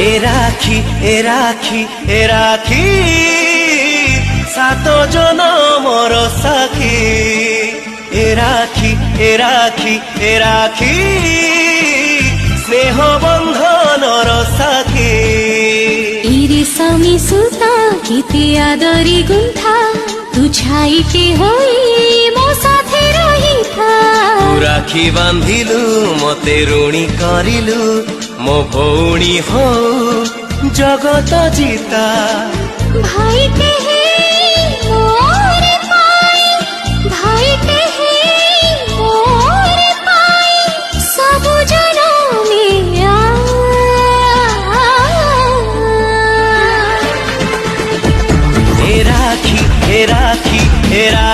এ রাখি এ রাখি এ রাখি সাত জনমর সাখী এ রাখি এ রাখি এ রাখি স্নেহ বন্ধনর সাখী রেশমি সুতা কেতে আদরি গুন্থা তু ছাইতে হই মো সাথে রহিথা তু রাখি বাঁধিলু মতে ঋণী করিলু মো ভৌণী হো জগত জিতা ভাইতে হে মোরে পাই ভাইতে হে মোরে পাই সবু জনমে এ রাখি এ রাখি এ রাখি